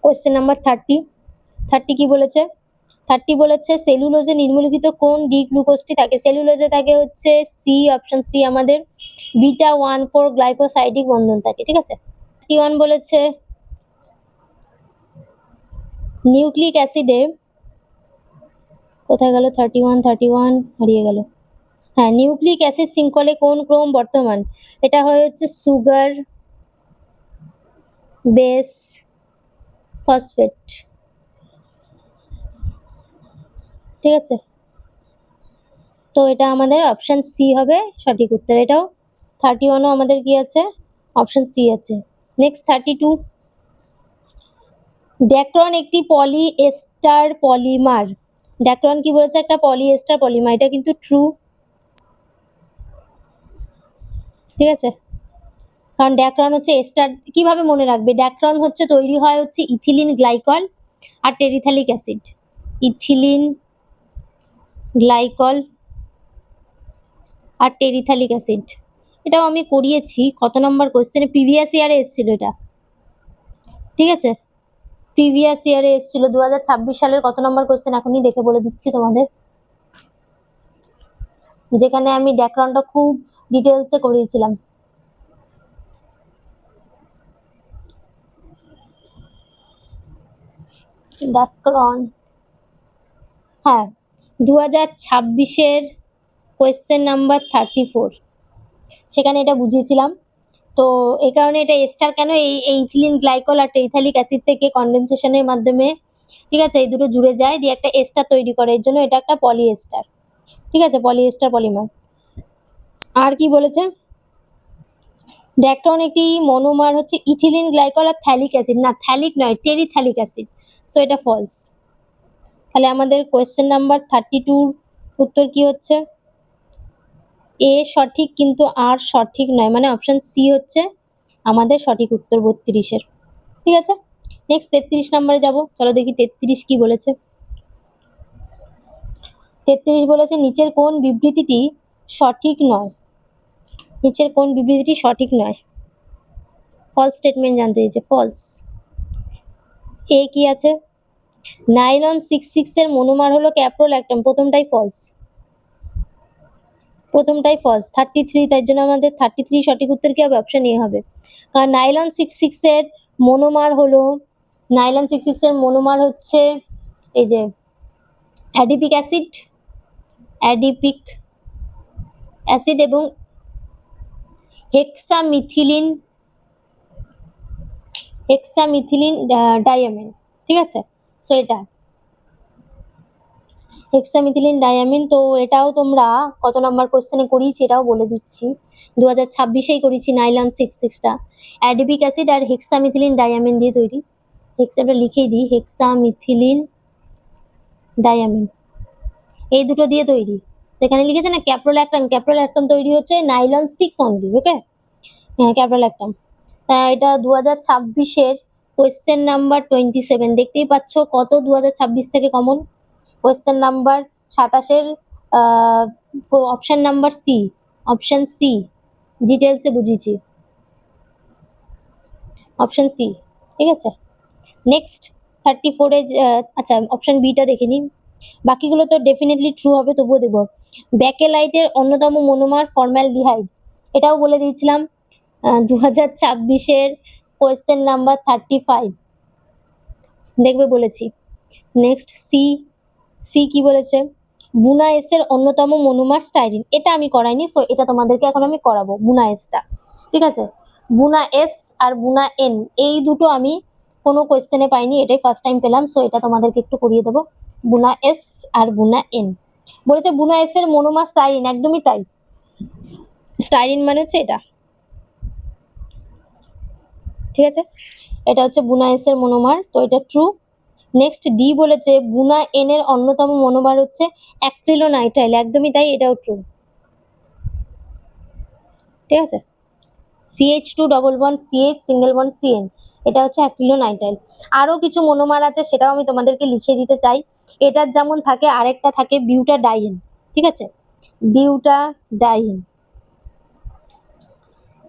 Question number 30 কি বলেছে? 30 বলেছে সেলুলোজে নিম্নলিখিত কোন ডি গ্লুকোজটি থাকে? সেলুলোজে থাকে হচ্ছে সি, অপশন সি আমাদের বিটা 1,4 গ্লাইকোসাইডিক বন্ধন থাকে, ঠিক আছে। 31 বলেছে নিউক্লিক অ্যাসিডে, কোথায় গেল 31 হারিয়ে গেল। হ্যাঁ, নিউক্লিক অ্যাসিড শৃঙ্খলে কোন ক্রম বর্তমান? এটা হয় হচ্ছে সুগার বেস ফসফেট, ঠিক আছে। তো এটা আমাদের অপশন সি হবে সঠিক উত্তর। এটাও 31ও আমাদের কি আছে? অপশন সি আছে। নেক্সট 32, ড্যাক্রন একটি পলিএস্টার পলিমার। ড্যাক্রন কি বলেছে? একটা পলিএস্টার পলিমার। এটা কিন্তু ট্রু, ঠিক আছে। কারণ ড্যাক্রন হচ্ছে এস্টার। কিভাবে মনে রাখবে? ড্যাক্রন হচ্ছে তৈরি হয় হচ্ছে ইথিলিন গ্লাইকল আর টেরিথালিক অ্যাসিড। ইথিলিন গ্লাইকল আর টেরিথালিক অ্যাসিড। এটাও আমি করিয়েছি কত নম্বর কোশ্চেনে, প্রিভিয়াস ইয়ারে এসেছিল এটা, ঠিক আছে। প্রিভিয়াস ইয়ারে এসেছিল 2026 সালের কত নম্বর কোশ্চেন এখনই দেখে বলে দিচ্ছি তোমাদের, যেখানে আমি ড্যাক্রনটা খুব ডিটেলসে করিয়েছিলাম। ড্যাক্রন, হ্যাঁ 2026-এর কোয়েশ্চেন নাম্বার 34, সেখানে এটা বুঝিয়েছিলাম। তো এই কারণে এটা এস্টার কেন, এই ইথিলিন গ্লাইকল আর টেরিথালিক অ্যাসিড থেকে কনডেনসেশনের মাধ্যমে, ঠিক আছে, এই দুটো জুড়ে যায় দিয়ে একটা এস্টার তৈরি করে, এর জন্য এটা একটা পলিএস্টার, ঠিক আছে, পলিএস্টার পলিমার। আর কি বলেছে? ড্যাক্রন একটি মনোমার হচ্ছে ইথিলিন গ্লাইকল আর থ্যালিক অ্যাসিড, না থ্যালিক নয়, টেরিথালিক অ্যাসিড, সো এটা ফলস। তাহলে আমাদের কোয়েশ্চেন নাম্বার 32 উত্তর কি হচ্ছে? এ সঠিক কিন্তু আর সঠিক নয়, মানে অপশন সি হচ্ছে আমাদের সঠিক উত্তর 32-এর, ঠিক আছে। নেক্সট 33 নম্বরে যাব, চলো দেখি 33 কি বলেছে। 33 বলেছে নিচের কোন বিবৃতিটি সঠিক নয়? নিচের কোন বিবৃতিটি সঠিক নয়? ফলস স্টেটমেন্ট জানতে দিয়েছে, ফলস। এ কি আছে? নাইলন 66 এর মনোমার হলো ক্যাপ্রোল্যাকটন, প্রথমটাই ফলস, প্রথমটাই ফলস। 33, তাই জন্য আমাদের 33 সঠিক উত্তর কি হবে? অপশন এ হবে। কারণ নাইলন 66 এর মনোমার হলো, নাইলন 66 এর মনোমার হচ্ছে এই যে অ্যাডিপিক অ্যাসিড, অ্যাডিপিক অ্যাসিড এবং হেক্সামিথিলিন, হেক্সামিথিলিন ডায়ামিন, ঠিক আছে। সো এটা হেক্সামিথিলিন ডায়ামিন। তো এটাও তোমরা কত নম্বর কোশ্চেনে করিয়েছি এটাও বলে দিচ্ছি, 2026-এই করেছি নাইলন 66টা অ্যাডিপিক অ্যাসিড আর হেক্সামিথিলিন ডায়ামিন দিয়ে তৈরি। হেক্সাটা লিখেই দিই, হেক্সামিথিলিন ডায়ামিন, এই দুটো দিয়ে তৈরি। এখানে লিখেছে না ক্যাপ্রোল্যাকটন, ক্যাপ্রোল্যাকটন তৈরি হচ্ছে নাইলন 6 অনলি, ওকে। হ্যাঁ, ক্যাপ্রোল্যাকটন। এটা 2026-এর কোয়েশ্চেন নাম্বার 27, দেখতেই পাচ্ছ কত 2026 থেকে কমন। কোয়েশ্চেন নাম্বার 27-এর option number C, option C ডিটেলসে বুঝিয়েছি, অপশন সি, ঠিক আছে। নেক্সট 34-এ, আচ্ছা অপশন বিটা দেখে নিন, বাকিগুলো তো ডেফিনেটলি ট্রু হবে, তবুও দেবো। ব্যাকেলাইটের অন্যতম মনোমার ফর্মালডিহাইড, এটাও বলে দিয়েছিলাম 2026-এর কোয়েশ্চেন নাম্বার 35, দেখবে বলেছি। নেক্সট সি, সি কি বলেছে? বুনা এসের অন্যতম মনোমার স্টাইরিন, এটা আমি করাইনি, সো এটা তোমাদেরকে এখন আমি করাবো, বুনা এসটা, ঠিক আছে। বুনা এস আর বুনা এন, এই দুটো আমি কোনো কোয়েশ্চেনে পাইনি, এটাই ফার্স্ট টাইম পেলাম, সো এটা তোমাদেরকে একটু করিয়ে দেবো। বুনা এস আর বুনা এন বলেছে বুনা এস এর মনোমার স্টাইরিন, একদমই তাই। স্টাইরিন মানে হচ্ছে এটা, ঠিক আছে। এটা হচ্ছে বুনা এস এর মনোমার, তো এটা ট্রু। নেক্সট ডি বলেছে বুনা এন এর অন্যতম মনোমার হচ্ছে অ্যাক্রিলোনাইট্রাইল, একদমই তাই, এটাও ট্রু, ঠিক আছে। CH2 double bond CH single bond CN, এটা হচ্ছে অ্যাক্রিলোনাইট্রাইল। আরো কিছু মনোমার আছে, সেটাও আমি তোমাদেরকে লিখে দিতে চাই। এটার যেমন থাকে আরেকটা থাকে বিউটাডাইন, ঠিক আছে, butadiene,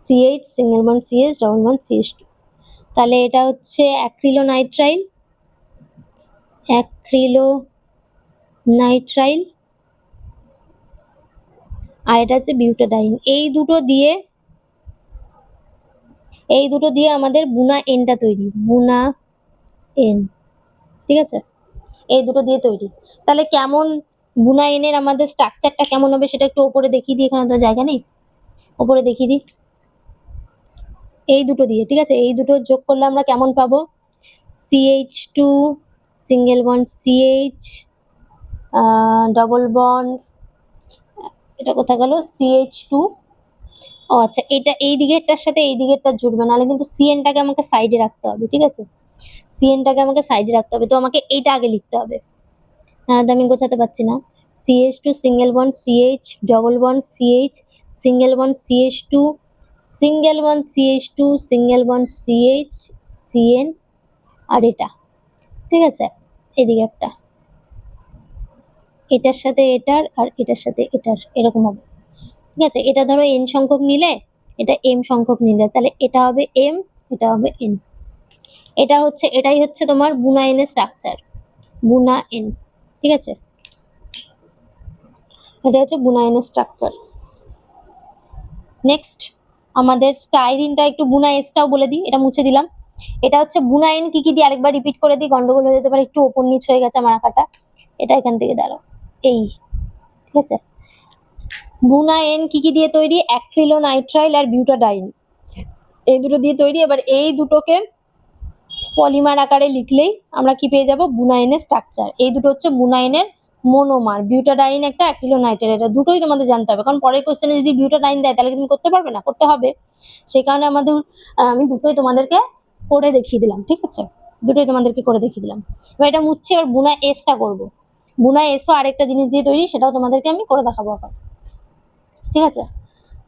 CH single bond CH double bond CH2। তাহলে এটা হচ্ছে অ্যাক্রিলোনাইট্রাইল, অ্যাক্রিলোনাইট্রাইল, আর এটা হচ্ছে বিউটাডাইন। এই দুটো দিয়ে আমাদের বুনা এনটা তৈরি, বুনা এন, ঠিক আছে? এই দুটো দিয়ে তৈরি। তাহলে কেমন বুনা এনের আমাদের স্ট্রাকচারটা কেমন হবে সেটা একটু ওপরে দেখিয়ে দিই, এখানে তো জায়গা নেই, ওপরে দেখিয়ে দিই। এই দুটো দিয়ে, ঠিক আছে, এই দুটো যোগ করলে আমরা কেমন পাবো? CH2 single bond CH, double bond, এটা কোথায় গেল? CH2। ও আচ্ছা, এটা এই দিকেরটার সাথে এই দিকেরটা জুড়বে, নাহলে কিন্তু CN-টাকে আমাকে সাইডে রাখতে হবে, ঠিক আছে? CN-টাকে আমাকে সাইডে রাখতে হবে, তো আমাকে এইটা আগে লিখতে হবে, নাহলে তো আমি গোছাতে পারছি না। CH2 single bond CH, double bond CH, single bond CH2, single bond CH2, single bond CH, CN, আর এটা, ঠিক আছে? এদিকে একটা, এটার সাথে এটার, আর এটার সাথে এটার, এরকম হবে, ঠিক আছে? এটা ধরো n সংখ্যক নিলে, এটা m সংখ্যক নিলে, তাহলে এটা হবে m, এটা হবে n। এটাই হচ্ছে তোমার বুনা n এর স্ট্রাকচার, বুনা n, ঠিক আছে? এটা হচ্ছে বুনা n এর স্ট্রাকচার। নেক্সট আমাদের স্টাইরিনটা, একটু বুনা এসটাও বলে দিই, এটা মুছে দিলাম। এটা হচ্ছে বুনা এন কি কি দিয়ে, আরেকবার রিপিট করে দিই, গন্ডগোল হয়ে যেতে পারে, একটু ওপর নিচ হয়ে গেছে আমার আঁকাটা, এটা এখান থেকে দাঁড়াও, এই, ঠিক আছে? বুনা এন কি কি দিয়ে তৈরি? অ্যাক্রিলোনাইট্রাইল আর বিউটাডাইন, এই দুটো দিয়ে তৈরি। এবার এই দুটোকে পলিমার আকারে লিখলেই আমরা কি পেয়ে যাব? বুনা এনের স্ট্রাকচার। এই দুটো হচ্ছে বুনা এনের মোনোমার, বিউটাডাইন একটা, অ্যাক্রিলোনাইট্রাইল এটা, দুটোই তোমাদের জানতে হবে, কারণ পরের কোশ্চেনে যদি বিউটাডাইন দেয় তাহলে তুমি করতে পারবে না, করতে হবে। সেই কারণে আমি দুটোই তোমাদেরকে করে দেখিয়ে দিলাম, ঠিক আছে? দুটোই তোমাদেরকে করে দেখিয়ে দিলাম। এবার এটা মুছছি, এবার বুনা এসটা করবো। বুনা এসও আরেকটা জিনিস দিয়ে তৈরি, সেটাও তোমাদেরকে আমি করে দেখাবো এখন, ঠিক আছে?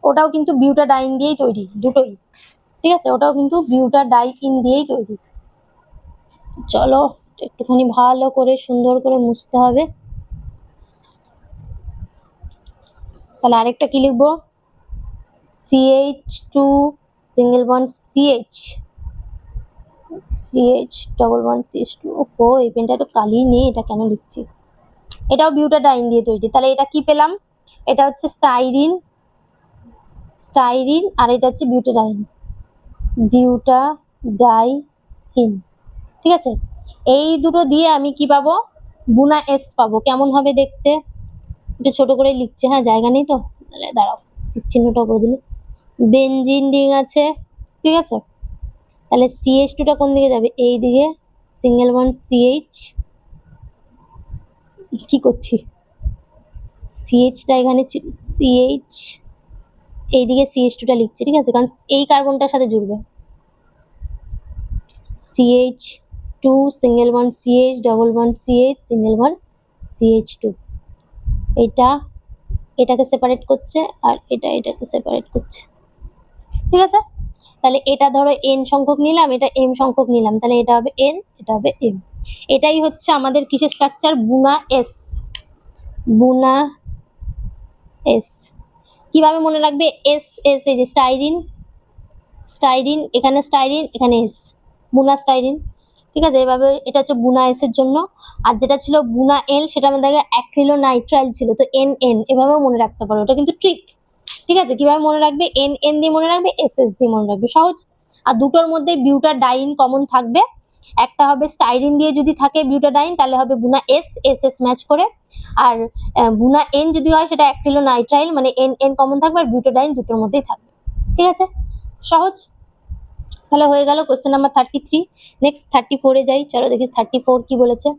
ওটাও কিন্তু বিউটাডাইন দিয়েই তৈরি, দুটোই, ঠিক আছে? ওটাও কিন্তু বিউটাডাইন দিয়েই তৈরি। চলো একটুখানি ভালো করে সুন্দর করে মুছতে হবে। তাহলে আরেকটা কি লিখবো? CH2 single bond CH, CH double bond CH2। ওহো, এই পেনটায় তো কালি নেই, এটা কেন লিখছি? এটাও বিউটাডাইন দিয়ে তৈরি। তাহলে এটা কি পেলাম? এটা হচ্ছে স্টাইরিন, আর এটা হচ্ছে বিউটাডাইন, বিউটাডাইন, ঠিক আছে? এই দুটো দিয়ে আমি কি পাবো? বুনা এস পাবো। কেমন হবে দেখতে? একটু ছোট করে লিখছে, হ্যাঁ, জায়গা নেই তো, দাঁড়াও, চিহ্নটা করে দিলে। বেনজিন রিং আছে, ঠিক আছে? তাহলে CH2টা কোন দিকে যাবে? এই দিকে, সিঙ্গেল বন্ড CH, কি করছি? CHটা এখানে CH, এইদিকে CH2টা লিখছে, ঠিক আছে? কারণ এই কার্বনটার সাথে জুড়বে। CH2 single bond CH, double bond CH, single bond CH2। এটাকে সেপারেট করছে, আর এটাকে সেপারেট করছে, ঠিক আছে? তাহলে এটা ধরো n সংখ্যক নিলাম, এটা m সংখ্যক নিলাম, তাহলে এটা হবে n, এটা হবে m। এটাই হচ্ছে আমাদের কিসের স্ট্রাকচার? বুনা এস, বুনা এস। কিভাবে মনে রাখবে? এস এস, এই যে স্টাইরিন, এখানে স্টাইরিন, এখানে এস, বুনা স্টাইরিন, ঠিক আছে? এভাবে, এটা হচ্ছে বুনা এস এর জন্য। আর যেটা ছিল বুনা এল, সেটা আমাদের অ্যাক্রিলোনাইট্রাইল ছিল, তো NN, এভাবেও মনে রাখতে পারো, ওটা কিন্তু ট্রিক, ঠিক আছে? কিভাবে মনে রাখবে? NN দিয়ে মনে রাখবে, SS দিয়ে মনে রাখবে, সহজ। আর দুটোর মধ্যে বিউটাডাইন কমন থাকবে, একটা হবে স্টাইরিন দিয়ে যদি থাকে বিউটাডাইন, তাহলে হবে বুনা এস, SS ম্যাচ করে। আর বুনা এন যদি হয় সেটা অ্যাক্রিলোনাইট্রাইল, মানে NN কমন থাকবে, আর বিউটাডাইন দুটোর মধ্যেই থাকবে, ঠিক আছে? সহজ। তাহলে হয়ে গেল কোশ্চেন নাম্বার 33। নেক্সট 34-এ যাই, চলো দেখি 34 কি বলেছে।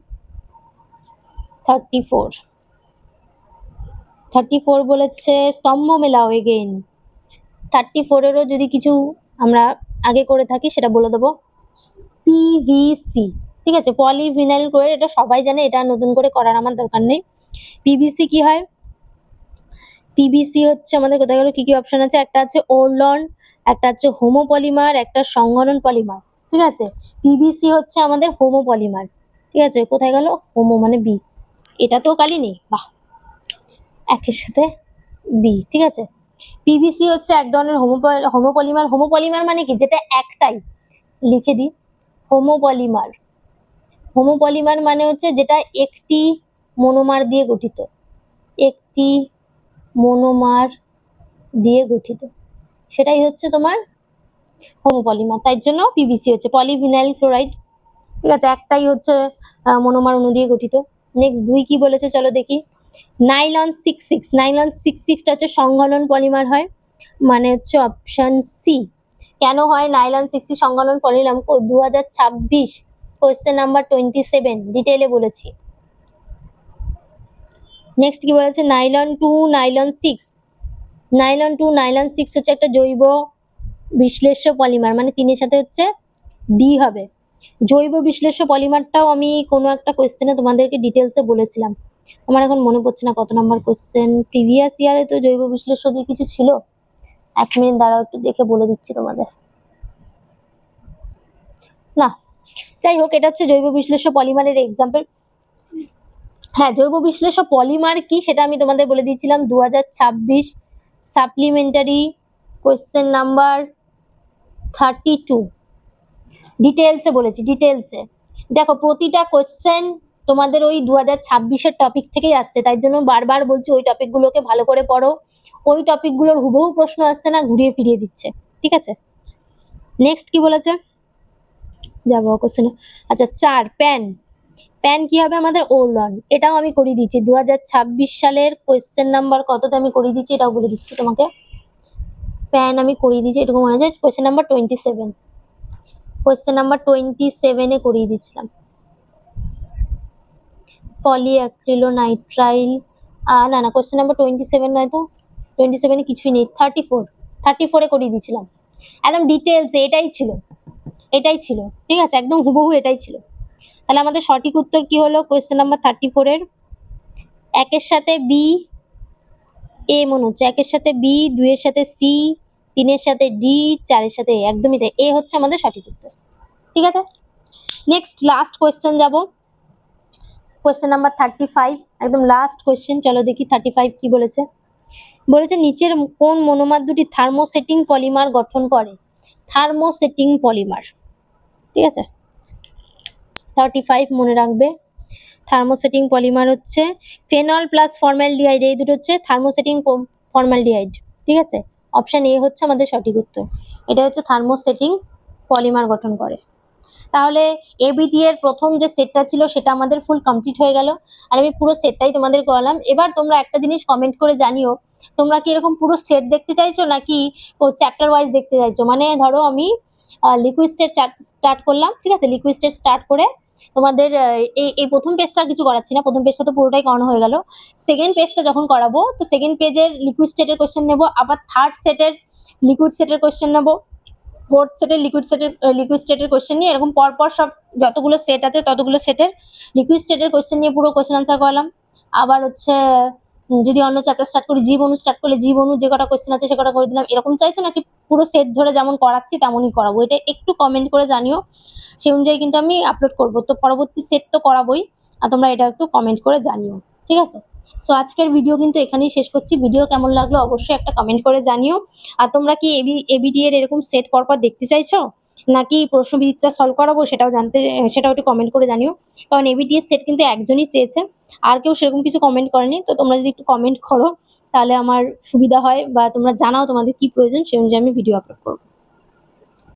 34 বলেছে স্তম্ভ মেলাও এগেইন। 34-এরও যদি কিছু আমরা আগে করে থাকি সেটা বলে দেবো। PVC, ঠিক আছে? পলিভিনাইল ক্লোরাইড, এটা সবাই জানে, এটা নতুন করে করার আমার দরকার নেই। PVC কি হয়? PVC হচ্ছে আমাদের কোথায় গেল, কি কি অপশন আছে? একটা আছে ওরলন, একটা হচ্ছে হোমোপলিমার, একটা সংগঠন পলিমার, ঠিক আছে? PVC হচ্ছে আমাদের হোমোপলিমার, ঠিক আছে? কোথায় গেল? হোমো মানে বি, এটা তো কালি নেই, বাহ, একের সাথে বি, ঠিক আছে? PVC হচ্ছে এক ধরনের হোমোপলিমার। হোমোপলিমার মানে কি? যেটা একটাই, লিখে দিই। হোমোপলিমার, হোমোপলিমার মানে হচ্ছে যেটা একটি মনোমার দিয়ে গঠিত, একটি মনোমার দিয়ে গঠিত, সেটাই হচ্ছে তোমার হোমোপলিমার। তাই জন্য পিভিসি হচ্ছে পলিভিনাইল ক্লোরাইড। ঠিক আছে, একটাই হচ্ছে মনোমার অণু দিয়ে গঠিত। নেক্সট 2 কি বলেছে চলো দেখি। নাইলন 66, নাইলন 66টা হচ্ছে সংঘনন পলিমার হয়, মানে হচ্ছে অপশন সি। কেন হয় নাইলন 60 সংঘনন পলিমার? 2026 কোয়েশ্চেন নাম্বার 27 ডিটেইলে বলেছি। নেক্সট কি বলেছে, নাইলন 2, নাইলন 6, নাইলন 2, নাইলন 6 হচ্ছে একটা জৈব বিশ্লেষ্য পলিমার, মানে 3 এর সাথে হচ্ছে ডি হবে। জৈব বিশ্লেষ্য পলিমারটাও আমি কোনো একটা কোয়েশ্চেনে তোমাদেরকে ডিটেলসে বলেছিলাম, আমার এখন মনে পড়ছে না কত নাম্বার কোয়েশ্চেন। প্রিভিয়াস ইয়ারে তো জৈব বিশ্লেষ্য দিয়ে কিছু ছিল, 1 মিনিট দাঁড়াও একটু দেখে বলে দিচ্ছি তোমাদের। না, যাই হোক, এটা হচ্ছে জৈব বিশ্লেষ্য পলিমারের এক্সাম্পল। হ্যাঁ, জৈব বিশ্লেষ্য পলিমার কি সেটা আমি তোমাদের বলে দিয়েছিলাম 2026 সাপ্লিমেন্টারি কোয়েশ্চেন নাম্বার 32 ডিটেলসে বলেছি, ডিটেলসে। দেখো প্রতিটা কোয়েশ্চেন তোমাদের ওই 2026-এর টপিক থেকেই আসছে, তাই জন্য বারবার বলছি ওই টপিকগুলোকে ভালো করে পড়ো। ওই টপিকগুলোর হুবহু প্রশ্ন আসছে না, ঘুরিয়ে ফিরিয়ে দিচ্ছে। ঠিক আছে, নেক্সট কি বলেছে যাবো কোশ্চেনে। আচ্ছা 4 প্যান, প্যান কি হবে আমাদের ওলন, এটাও আমি করিয়ে দিচ্ছি 2026 সালের কোয়েশ্চেন নাম্বার কততে আমি করিয়ে দিচ্ছি এটাও বলে দিচ্ছি তোমাকে। প্যান আমি করিয়ে দিচ্ছি, এটুকু মনে আছে, কোয়েশ্চেন নাম্বার 27, কোয়েশ্চেন নাম্বার 27-এ করিয়ে দিচ্ছিলাম। পলিঅ্যাক্রিলোনাইট্রাইল, না না কোয়েশ্চেন নাম্বার 27 নয় তো, 27-এ কিছুই নেই, 34-এ করিয়ে দিয়েছিলাম। একদম ডিটেলসে এটাই ছিল, এটাই ছিল। ঠিক আছে, একদম হুবহু এটাই ছিল। তাহলে আমাদের সঠিক উত্তর কি হলো কোয়েশ্চেন নাম্বার 34-এর? 1-এর সাথে বি, এ মনে হচ্ছে, 1-এর সাথে বি, 2-এর সাথে সি, 3-এর সাথে ডি, 4-এর সাথে এ, একদমই তাই, এ হচ্ছে আমাদের সঠিক উত্তর। ঠিক আছে, নেক্সট লাস্ট কোয়েশ্চেন যাব, কোয়েশ্চেন নাম্বার 35, একদম লাস্ট কোয়েশ্চেন। চলো দেখি 35 কি বলেছে। বলেছে নিচের কোন মনোমার দুটি থার্মোসেটিং পলিমার গঠন করে? Thermosetting polymer. ঠিক আছে, 35 মনে রাখবে। থার্মোসেটিং পলিমার হচ্ছে ফেনল প্লাস ফর্মালডিহাইড, এই দুটো হচ্ছে থার্মোসেটিং ফর্মালডিহাইড। ঠিক আছে, অপশন এ হচ্ছে আমাদের সঠিক উত্তর, এটা হচ্ছে থার্মোসেটিং পলিমার গঠন করে। তাহলে এবিটি এর প্রথম যে সেটটা ছিল সেটা আমাদের ফুল কমপ্লিট হয়ে গেল, আর আমি পুরো সেটটাই তোমাদের করালাম। এবার তোমরা একটা জিনিস কমেন্ট করে জানিও, তোমরা কি এরকম পুরো সেট দেখতে চাইছো নাকি চ্যাপ্টার ওয়াইজ দেখতে চাইছো? মানে ধরো আমি লিকুইড স্টেট স্টার্ট করলাম, ঠিক আছে, লিকুইড স্টেট স্টার্ট করে তোমাদের এই প্রথম পেজটা কিছু করাচ্ছি না, প্রথম পেজটা তো পুরোটাই করানো হয়ে গেল। সেকেন্ড পেজটা যখন করাবো তো সেকেন্ড পেজের লিকুইড স্টেটের কোশ্চেন নেবো, আবার থার্ড সেটের লিকুইড স্টেটের কোশ্চেন নেবো, ফোর্থ সেটের লিকুইড স্টেটের কোশ্চেন নিয়ে এরকম পরপর সব যতগুলো সেট আছে ততগুলো সেটের লিকুইড স্টেটের কোশ্চেন নিয়ে পুরো কোশ্চেন আনসার করলাম। আবার হচ্ছে যদি অন্য চ্যাপ্টার স্টার্ট করি, জীব অণু স্টার্ট করলে জীব অণু যে কটা কোশ্চেন আছে সে কটা করে দিলাম। এরকম চাইছো নাকি পুরো সেট ধরে যেমন করাচ্ছি তেমনই করাবো? এটা একটু কমেন্ট করে জানিও, সেই অনুযায়ী কিন্তু আমি আপলোড করবো। তো পরবর্তী সেট তো করাবোই, আর তোমরা এটা একটু কমেন্ট করে জানিও। ঠিক আছে, সো আজকের ভিডিও কিন্তু এখানেই শেষ করছি। ভিডিও কেমন লাগলো অবশ্যই একটা কমেন্ট করে জানিও। আর তোমরা কি এবিটি এর এরকম সেট পরপর দেখতে চাইছো নাকি প্রশ্নবিচিত্রা সলভ করাবো সেটাও একটু কমেন্ট করে জানিও। কারণ এবিটি এর সেট কিন্তু একজনই চেয়েছে, আর কেউ সেরকম কিছু কমেন্ট করেনি। তো তোমরা যদি একটু কমেন্ট করো তাহলে আমার সুবিধা হয়, বা তোমরা জানাও তোমাদের কি প্রয়োজন, সেই অনুযায়ী আমি ভিডিও আপলোড করবো।